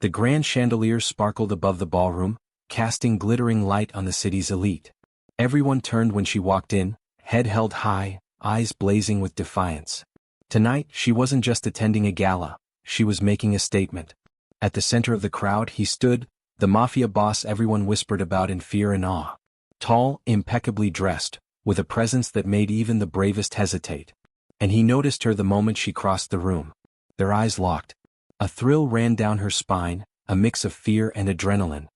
The grand chandelier sparkled above the ballroom, casting glittering light on the city's elite. Everyone turned when she walked in, head held high, eyes blazing with defiance. Tonight, she wasn't just attending a gala, she was making a statement. At the center of the crowd he stood, the Mafia Boss everyone whispered about in fear and awe. Tall, impeccably dressed, with a presence that made even the bravest hesitate. And he noticed her the moment she crossed the room. Their eyes locked. A thrill ran down her spine, a mix of fear and adrenaline.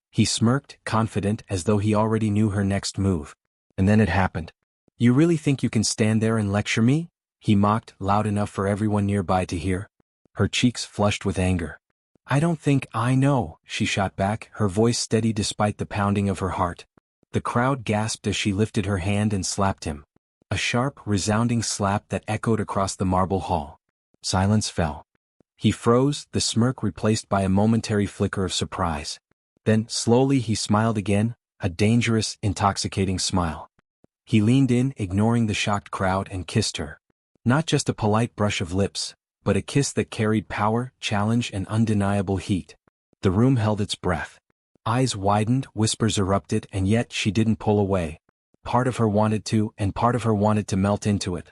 He smirked, confident as though he already knew her next move. And then it happened. "You really think you can stand there and lecture me?" he mocked, loud enough for everyone nearby to hear. Her cheeks flushed with anger. "I don't think I know," she shot back, her voice steady despite the pounding of her heart. The crowd gasped as she lifted her hand and slapped him. A sharp, resounding slap that echoed across the marble hall. Silence fell. He froze, the smirk replaced by a momentary flicker of surprise. Then, slowly he smiled again, a dangerous, intoxicating smile. He leaned in, ignoring the shocked crowd, and kissed her. Not just a polite brush of lips, but a kiss that carried power, challenge, and undeniable heat. The room held its breath. Eyes widened, whispers erupted, and yet she didn't pull away. Part of her wanted to, and part of her wanted to melt into it.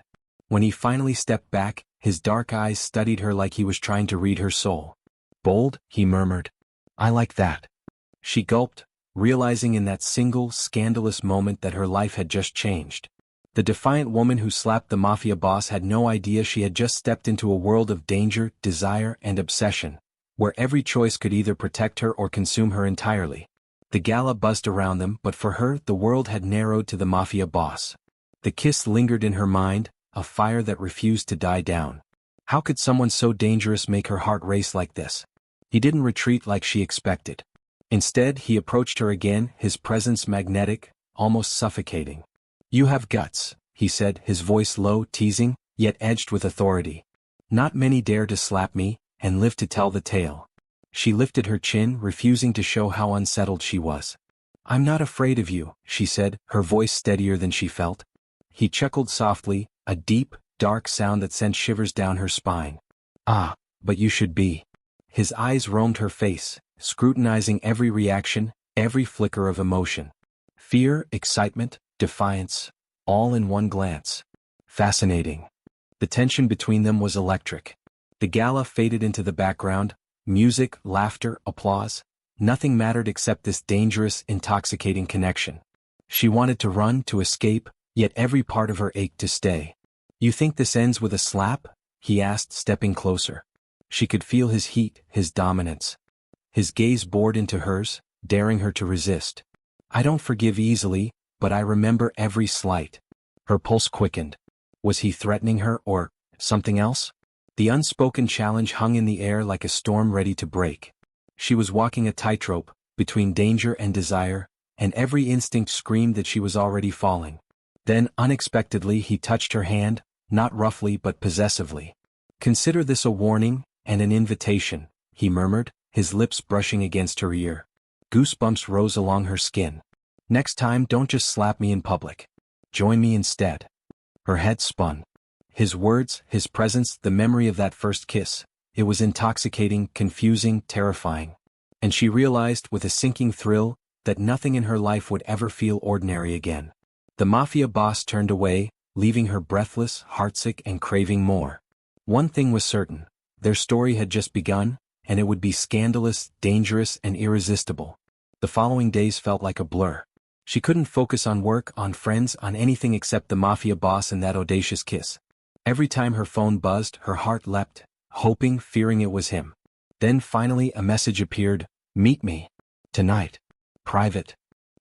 When he finally stepped back, his dark eyes studied her like he was trying to read her soul. "Bold," he murmured. "I like that." She gulped, realizing in that single, scandalous moment that her life had just changed. The defiant woman who slapped the Mafia Boss had no idea she had just stepped into a world of danger, desire, and obsession, where every choice could either protect her or consume her entirely. The gala buzzed around them, but for her, the world had narrowed to the Mafia Boss. The kiss lingered in her mind, a fire that refused to die down. How could someone so dangerous make her heart race like this? He didn't retreat like she expected. Instead, he approached her again, his presence magnetic, almost suffocating. "You have guts," he said, his voice low, teasing, yet edged with authority. "Not many dare to slap me, and live to tell the tale." She lifted her chin, refusing to show how unsettled she was. "I'm not afraid of you," she said, her voice steadier than she felt. He chuckled softly, a deep, dark sound that sent shivers down her spine. "Ah, but you should be." His eyes roamed her face, scrutinizing every reaction, every flicker of emotion. Fear, excitement, defiance, all in one glance. Fascinating. The tension between them was electric. The gala faded into the background, music, laughter, applause. Nothing mattered except this dangerous, intoxicating connection. She wanted to run, to escape, yet every part of her ached to stay. "You think this ends with a slap?" he asked, stepping closer. She could feel his heat, his dominance. His gaze bored into hers, daring her to resist. "I don't forgive easily, but I remember every slight." Her pulse quickened. Was he threatening her, or something else? The unspoken challenge hung in the air like a storm ready to break. She was walking a tightrope, between danger and desire, and every instinct screamed that she was already falling. Then, unexpectedly, he touched her hand, not roughly but possessively. "Consider this a warning, and an invitation," he murmured, his lips brushing against her ear. Goosebumps rose along her skin. "Next time, don't just slap me in public. Join me instead." Her head spun. His words, his presence, the memory of that first kiss. It was intoxicating, confusing, terrifying. And she realized, with a sinking thrill, that nothing in her life would ever feel ordinary again. The Mafia Boss turned away, leaving her breathless, heartsick, and craving more. One thing was certain. Their story had just begun, and it would be scandalous, dangerous, and irresistible. The following days felt like a blur. She couldn't focus on work, on friends, on anything except the Mafia Boss and that audacious kiss. Every time her phone buzzed, her heart leapt, hoping, fearing it was him. Then finally a message appeared, "Meet me. Tonight. Private."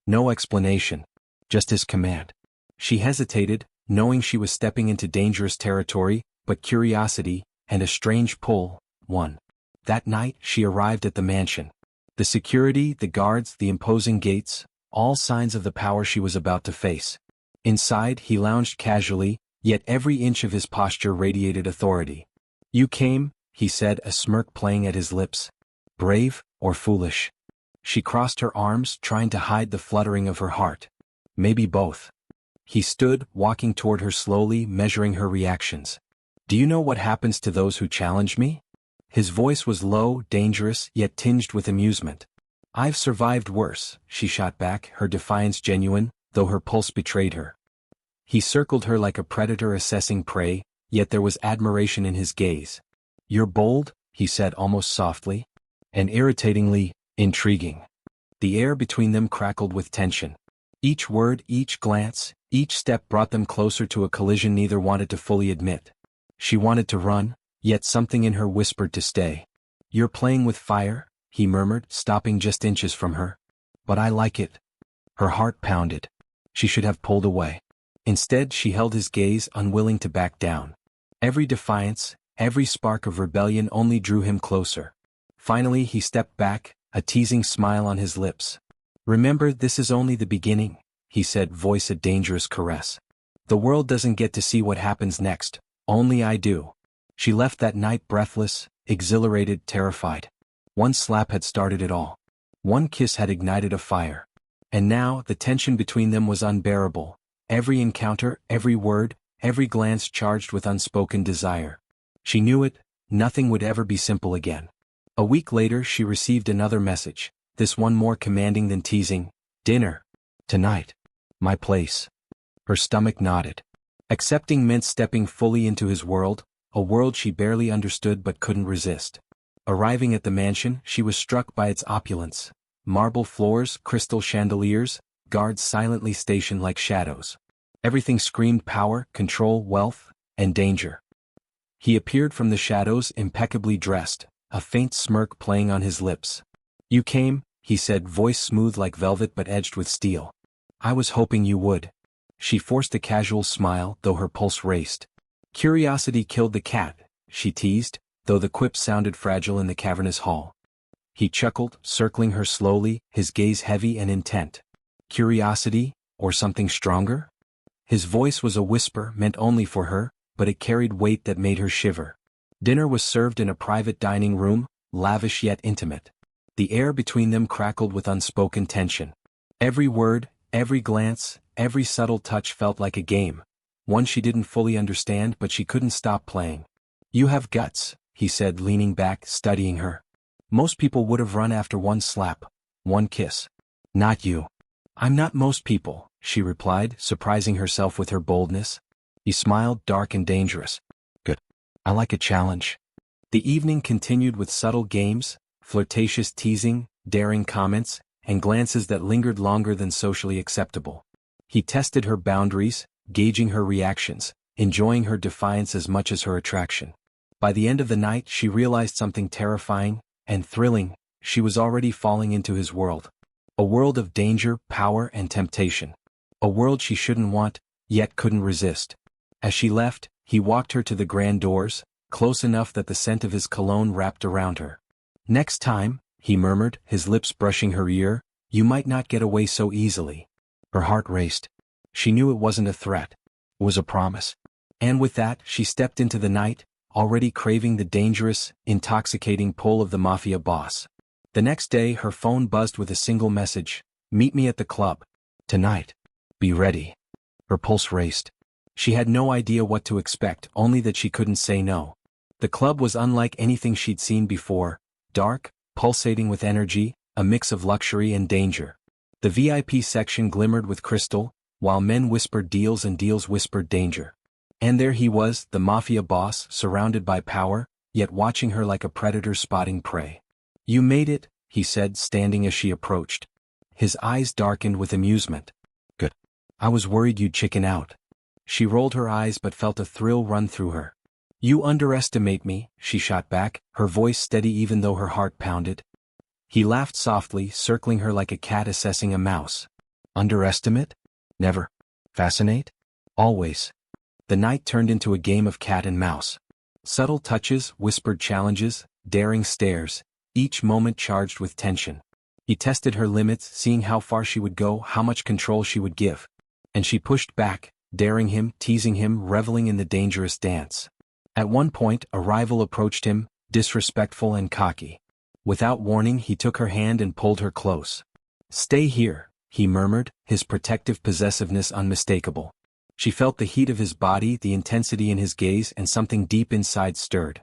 No explanation. Just his command. She hesitated, knowing she was stepping into dangerous territory, but curiosity, and a strange pull, won. That night, she arrived at the mansion. The security, the guards, the imposing gates, all signs of the power she was about to face. Inside, he lounged casually, yet every inch of his posture radiated authority. "You came," he said, a smirk playing at his lips. "Brave, or foolish?" She crossed her arms, trying to hide the fluttering of her heart. "Maybe both." He stood, walking toward her slowly, measuring her reactions. "Do you know what happens to those who challenge me?" His voice was low, dangerous, yet tinged with amusement. "I've survived worse," she shot back, her defiance genuine, though her pulse betrayed her. He circled her like a predator assessing prey, yet there was admiration in his gaze. "You're bold," he said almost softly. "And irritatingly intriguing." The air between them crackled with tension. Each word, each glance, each step brought them closer to a collision neither wanted to fully admit. She wanted to run, yet something in her whispered to stay. "You're playing with fire," he murmured, stopping just inches from her. "But I like it." Her heart pounded. She should have pulled away. Instead, she held his gaze, unwilling to back down. Every defiance, every spark of rebellion only drew him closer. Finally, he stepped back, a teasing smile on his lips. "Remember, this is only the beginning," he said, voice a dangerous caress. "The world doesn't get to see what happens next, only I do." She left that night breathless, exhilarated, terrified. One slap had started it all. One kiss had ignited a fire. And now, the tension between them was unbearable. Every encounter, every word, every glance charged with unspoken desire. She knew it, nothing would ever be simple again. A week later she received another message, this one more commanding than teasing. "Dinner. Tonight. My place." Her stomach nodded. Accepting meant stepping fully into his world, a world she barely understood but couldn't resist. Arriving at the mansion, she was struck by its opulence. Marble floors, crystal chandeliers, guards silently stationed like shadows. Everything screamed power, control, wealth, and danger. He appeared from the shadows, impeccably dressed, a faint smirk playing on his lips. "You came," he said, voice smooth like velvet but edged with steel. "I was hoping you would." She forced a casual smile, though her pulse raced. "Curiosity killed the cat," she teased, though the quip sounded fragile in the cavernous hall. He chuckled, circling her slowly, his gaze heavy and intent. "Curiosity, or something stronger?" His voice was a whisper meant only for her, but it carried weight that made her shiver. Dinner was served in a private dining room, lavish yet intimate. The air between them crackled with unspoken tension. Every word, every glance, every subtle touch felt like a game, one she didn't fully understand but she couldn't stop playing. "You have guts," he said, leaning back, studying her. "Most people would have run after one slap, one kiss. Not you." "I'm not most people," she replied, surprising herself with her boldness. He smiled, dark and dangerous. "Good. I like a challenge." The evening continued with subtle games, flirtatious teasing, daring comments, and glances that lingered longer than socially acceptable. He tested her boundaries, gauging her reactions, enjoying her defiance as much as her attraction. By the end of the night she realized something terrifying and thrilling: she was already falling into his world. A world of danger, power, and temptation. A world she shouldn't want, yet couldn't resist. As she left, he walked her to the grand doors, close enough that the scent of his cologne wrapped around her. "Next time," he murmured, his lips brushing her ear, "you might not get away so easily." Her heart raced. She knew it wasn't a threat. It was a promise. And with that, she stepped into the night, already craving the dangerous, intoxicating pull of the Mafia Boss. The next day her phone buzzed with a single message: "Meet me at the club. Tonight. Be ready." Her pulse raced. She had no idea what to expect, only that she couldn't say no. The club was unlike anything she'd seen before, dark, pulsating with energy, a mix of luxury and danger. The VIP section glimmered with crystal, while men whispered deals and deals whispered danger. And there he was, the Mafia Boss, surrounded by power, yet watching her like a predator spotting prey. "You made it," he said, standing as she approached. His eyes darkened with amusement. "Good. I was worried you'd chicken out." She rolled her eyes but felt a thrill run through her. "You underestimate me," she shot back, her voice steady even though her heart pounded. He laughed softly, circling her like a cat assessing a mouse. "Underestimate? Never. Fascinate? Always." The night turned into a game of cat and mouse. Subtle touches, whispered challenges, daring stares, each moment charged with tension. He tested her limits, seeing how far she would go, how much control she would give. And she pushed back, daring him, teasing him, reveling in the dangerous dance. At one point, a rival approached him, disrespectful and cocky. Without warning, he took her hand and pulled her close. "Stay here," he murmured, his protective possessiveness unmistakable. She felt the heat of his body, the intensity in his gaze, and something deep inside stirred.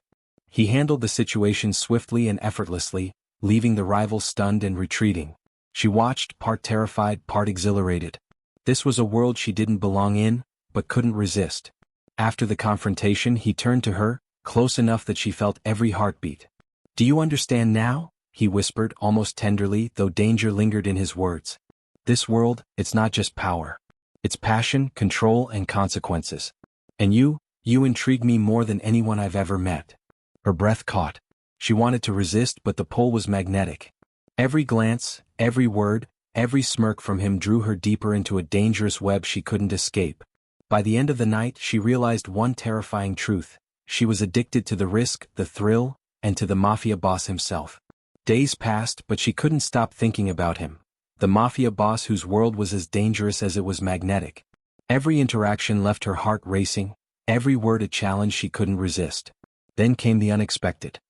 He handled the situation swiftly and effortlessly, leaving the rival stunned and retreating. She watched, part terrified, part exhilarated. This was a world she didn't belong in, but couldn't resist. After the confrontation, he turned to her, close enough that she felt every heartbeat. "Do you understand now?" he whispered, almost tenderly, though danger lingered in his words. "This world, it's not just power. It's passion, control, and consequences. And you intrigue me more than anyone I've ever met." Her breath caught. She wanted to resist, but the pull was magnetic. Every glance, every word, every smirk from him drew her deeper into a dangerous web she couldn't escape. By the end of the night, she realized one terrifying truth. She was addicted to the risk, the thrill, and to the Mafia Boss himself. Days passed, but she couldn't stop thinking about him. The Mafia Boss whose world was as dangerous as it was magnetic. Every interaction left her heart racing, every word a challenge she couldn't resist. Then came the unexpected.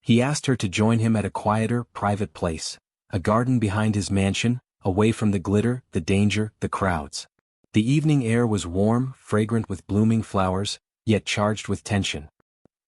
He asked her to join him at a quieter, private place, a garden behind his mansion, away from the glitter, the danger, the crowds. The evening air was warm, fragrant with blooming flowers, yet charged with tension.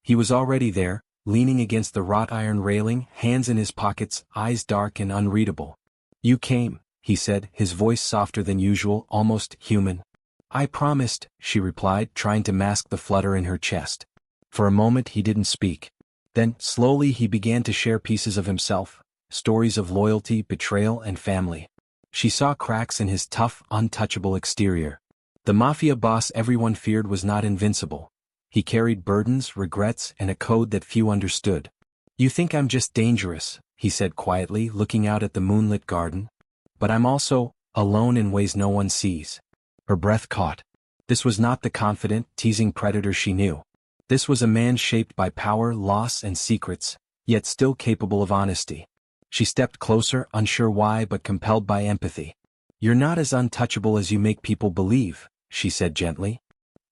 He was already there, leaning against the wrought iron railing, hands in his pockets, eyes dark and unreadable. "You came," he said, his voice softer than usual, almost human. "I promised," she replied, trying to mask the flutter in her chest. For a moment he didn't speak. Then, slowly he began to share pieces of himself, stories of loyalty, betrayal, and family. She saw cracks in his tough, untouchable exterior. The Mafia Boss everyone feared was not invincible. He carried burdens, regrets, and a code that few understood. "You think I'm just dangerous," he said quietly, looking out at the moonlit garden. "But I'm also alone in ways no one sees." Her breath caught. This was not the confident, teasing predator she knew. This was a man shaped by power, loss, and secrets, yet still capable of honesty. She stepped closer, unsure why but compelled by empathy. "You're not as untouchable as you make people believe," she said gently.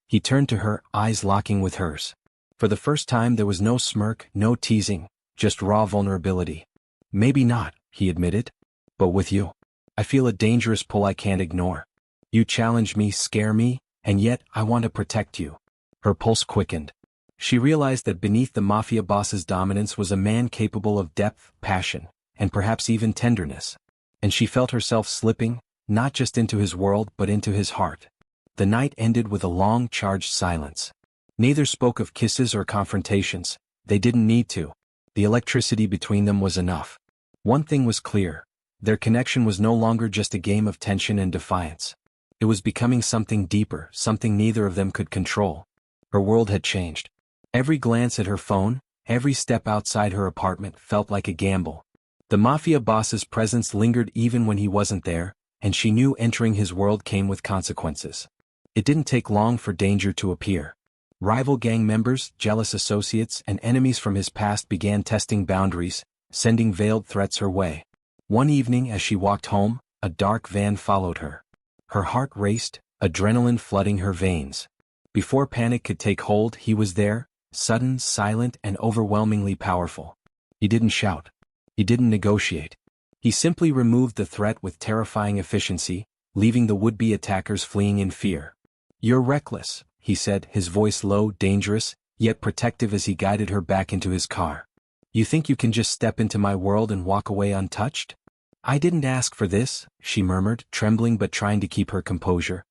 He turned to her, eyes locking with hers. For the first time there was no smirk, no teasing, just raw vulnerability. "Maybe not," he admitted. "But with you, I feel a dangerous pull I can't ignore. You challenge me, scare me, and yet I want to protect you." Her pulse quickened. She realized that beneath the Mafia Boss's dominance was a man capable of depth, passion, and perhaps even tenderness. And she felt herself slipping, not just into his world but into his heart. The night ended with a long, charged silence. Neither spoke of kisses or confrontations. They didn't need to. The electricity between them was enough. One thing was clear. Their connection was no longer just a game of tension and defiance. It was becoming something deeper, something neither of them could control. Her world had changed. Every glance at her phone, every step outside her apartment felt like a gamble. The Mafia Boss's presence lingered even when he wasn't there, and she knew entering his world came with consequences. It didn't take long for danger to appear. Rival gang members, jealous associates, and enemies from his past began testing boundaries, sending veiled threats her way. One evening as she walked home, a dark van followed her. Her heart raced, adrenaline flooding her veins. Before panic could take hold, he was there, sudden, silent, and overwhelmingly powerful. He didn't shout. He didn't negotiate. He simply removed the threat with terrifying efficiency, leaving the would-be attackers fleeing in fear. "You're reckless," he said, his voice low, dangerous, yet protective as he guided her back into his car. "You think you can just step into my world and walk away untouched?" "I didn't ask for this," she murmured, trembling but trying to keep her composure.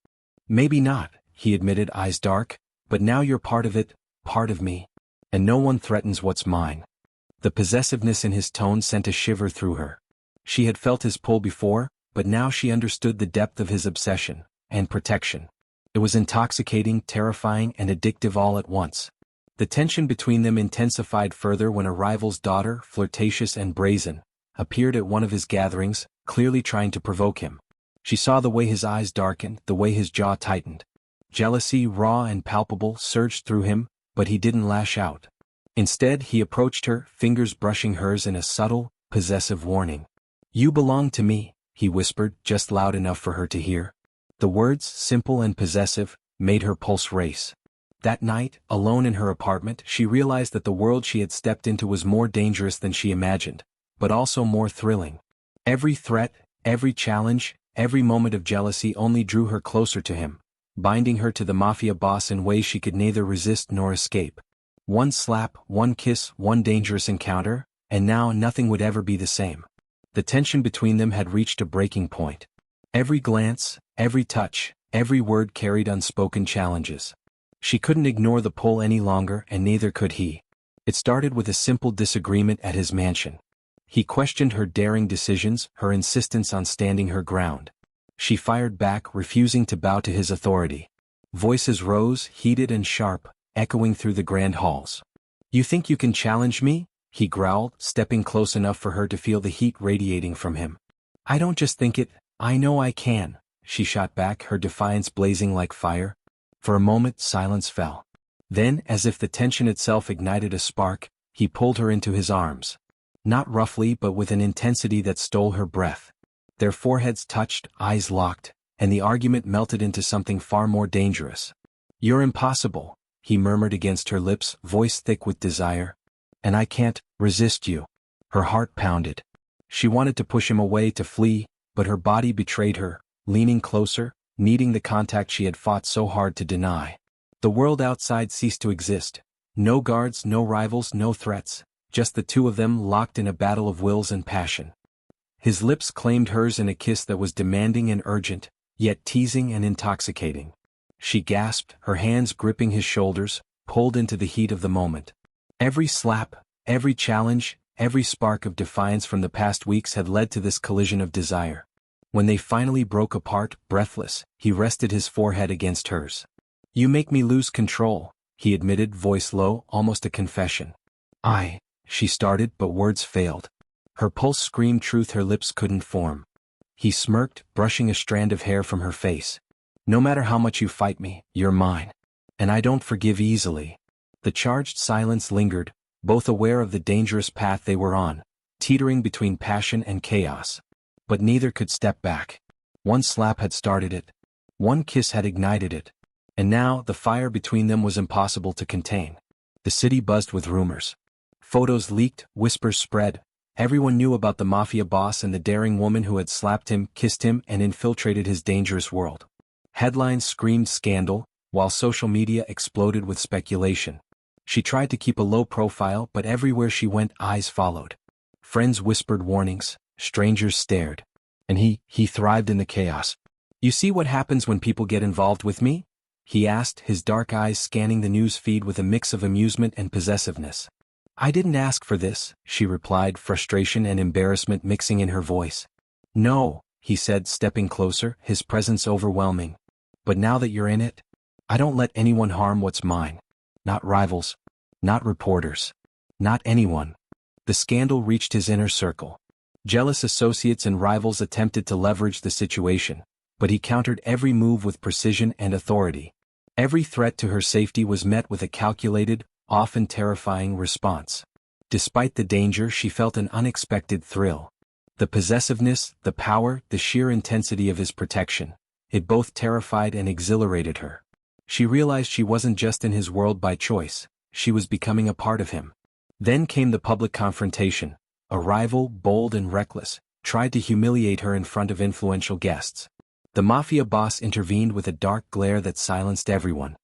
"Maybe not," he admitted, eyes dark, "but now you're part of it, part of me. And no one threatens what's mine." The possessiveness in his tone sent a shiver through her. She had felt his pull before, but now she understood the depth of his obsession and protection. It was intoxicating, terrifying, and addictive all at once. The tension between them intensified further when a rival's daughter, flirtatious and brazen, appeared at one of his gatherings, clearly trying to provoke him. She saw the way his eyes darkened, the way his jaw tightened. Jealousy, raw and palpable, surged through him, but he didn't lash out. Instead, he approached her, fingers brushing hers in a subtle, possessive warning. "You belong to me," he whispered, just loud enough for her to hear. The words, simple and possessive, made her pulse race. That night, alone in her apartment, she realized that the world she had stepped into was more dangerous than she imagined, but also more thrilling. Every threat, every challenge, every moment of jealousy only drew her closer to him, binding her to the Mafia Boss in ways she could neither resist nor escape. One slap, one kiss, one dangerous encounter, and now nothing would ever be the same. The tension between them had reached a breaking point. Every glance, every touch, every word carried unspoken challenges. She couldn't ignore the pull any longer, and neither could he. It started with a simple disagreement at his mansion. He questioned her daring decisions, her insistence on standing her ground. She fired back, refusing to bow to his authority. Voices rose, heated and sharp, echoing through the grand halls. "You think you can challenge me?" he growled, stepping close enough for her to feel the heat radiating from him. "I don't just think it, I know I can," she shot back, her defiance blazing like fire. For a moment, silence fell. Then, as if the tension itself ignited a spark, he pulled her into his arms. Not roughly, but with an intensity that stole her breath. Their foreheads touched, eyes locked, and the argument melted into something far more dangerous. "You're impossible," he murmured against her lips, voice thick with desire. "And I can't resist you." Her heart pounded. She wanted to push him away, to flee, but her body betrayed her, leaning closer, needing the contact she had fought so hard to deny. The world outside ceased to exist. No guards, no rivals, no threats, just the two of them locked in a battle of wills and passion. His lips claimed hers in a kiss that was demanding and urgent, yet teasing and intoxicating. She gasped, her hands gripping his shoulders, pulled into the heat of the moment. Every slap, every challenge, every spark of defiance from the past weeks had led to this collision of desire. When they finally broke apart, breathless, he rested his forehead against hers. "You make me lose control," he admitted, voice low, almost a confession. She started, but words failed. Her pulse screamed truth her lips couldn't form. He smirked, brushing a strand of hair from her face. "No matter how much you fight me, you're mine. And I don't forgive easily." The charged silence lingered, both aware of the dangerous path they were on, teetering between passion and chaos. But neither could step back. One slap had started it. One kiss had ignited it. And now, the fire between them was impossible to contain. The city buzzed with rumors. Photos leaked, whispers spread. Everyone knew about the Mafia Boss and the daring woman who had slapped him, kissed him, and infiltrated his dangerous world. Headlines screamed scandal, while social media exploded with speculation. She tried to keep a low profile, but everywhere she went, eyes followed. Friends whispered warnings, strangers stared. And he thrived in the chaos. "You see what happens when people get involved with me?" he asked, his dark eyes scanning the news feed with a mix of amusement and possessiveness. "I didn't ask for this," she replied, frustration and embarrassment mixing in her voice. "No," he said, stepping closer, his presence overwhelming. "But now that you're in it, I don't let anyone harm what's mine. Not rivals. Not reporters. Not anyone." The scandal reached his inner circle. Jealous associates and rivals attempted to leverage the situation, but he countered every move with precision and authority. Every threat to her safety was met with a calculated, often terrifying response. Despite the danger, she felt an unexpected thrill. The possessiveness, the power, the sheer intensity of his protection. It both terrified and exhilarated her. She realized she wasn't just in his world by choice, she was becoming a part of him. Then came the public confrontation. A rival, bold and reckless, tried to humiliate her in front of influential guests. The Mafia Boss intervened with a dark glare that silenced everyone.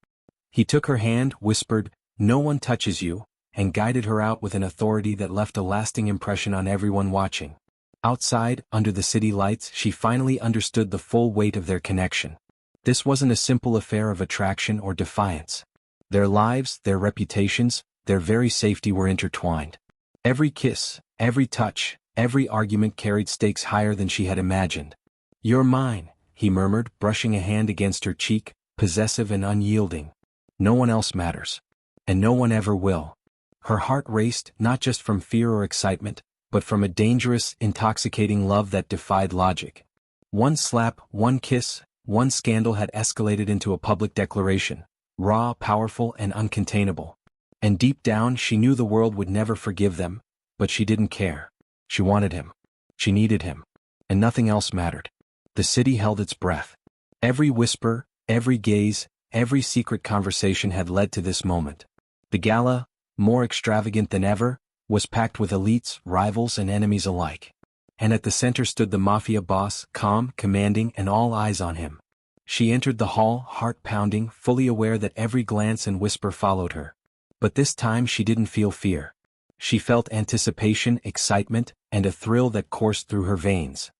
He took her hand, whispered, "No one touches you," and guided her out with an authority that left a lasting impression on everyone watching. Outside, under the city lights, she finally understood the full weight of their connection. This wasn't a simple affair of attraction or defiance. Their lives, their reputations, their very safety were intertwined. Every kiss, every touch, every argument carried stakes higher than she had imagined. "You're mine," he murmured, brushing a hand against her cheek, possessive and unyielding. "No one else matters. And no one ever will." Her heart raced, not just from fear or excitement, but from a dangerous, intoxicating love that defied logic. One slap, one kiss, one scandal had escalated into a public declaration, raw, powerful, and uncontainable. And deep down, she knew the world would never forgive them, but she didn't care. She wanted him. She needed him. And nothing else mattered. The city held its breath. Every whisper, every gaze, every secret conversation had led to this moment. The gala, more extravagant than ever, was packed with elites, rivals, and enemies alike. And at the center stood the Mafia Boss, calm, commanding, and all eyes on him. She entered the hall, heart pounding, fully aware that every glance and whisper followed her. But this time she didn't feel fear. She felt anticipation, excitement, and a thrill that coursed through her veins.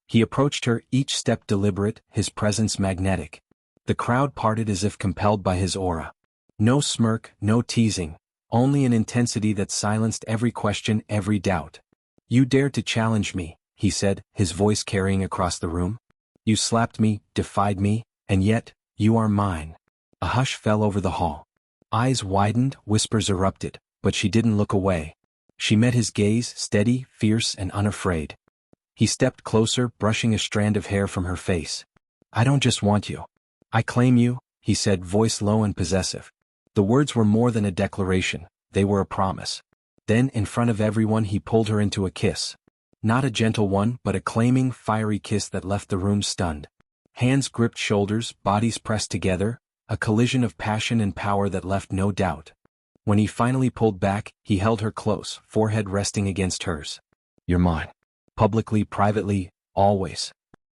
He approached her, each step deliberate, his presence magnetic. The crowd parted as if compelled by his aura. No smirk, no teasing, only an intensity that silenced every question, every doubt. "You dared to challenge me," he said, his voice carrying across the room. "You slapped me, defied me, and yet, you are mine." A hush fell over the hall. Eyes widened, whispers erupted, but she didn't look away. She met his gaze, steady, fierce, and unafraid. He stepped closer, brushing a strand of hair from her face. "I don't just want you. I claim you," he said, voice low and possessive. The words were more than a declaration, they were a promise. Then, in front of everyone, he pulled her into a kiss. Not a gentle one, but a claiming, fiery kiss that left the room stunned. Hands gripped shoulders, bodies pressed together, a collision of passion and power that left no doubt. When he finally pulled back, he held her close, forehead resting against hers. "You're mine. Publicly, privately, always."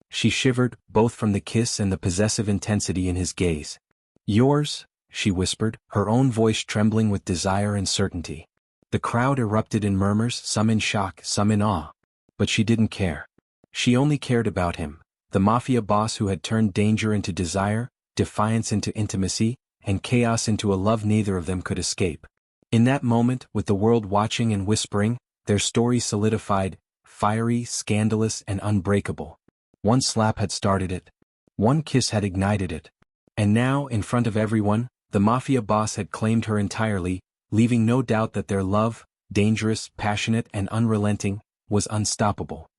She shivered, both from the kiss and the possessive intensity in his gaze. "Yours," she whispered, her own voice trembling with desire and certainty. The crowd erupted in murmurs, some in shock, some in awe. But she didn't care. She only cared about him, the mafia boss who had turned danger into desire, defiance into intimacy, and chaos into a love neither of them could escape. In that moment, with the world watching and whispering, their story solidified, fiery, scandalous, and unbreakable. One slap had started it. One kiss had ignited it. And now, in front of everyone, the mafia boss had claimed her entirely, leaving no doubt that their love, dangerous, passionate, and unrelenting, was unstoppable.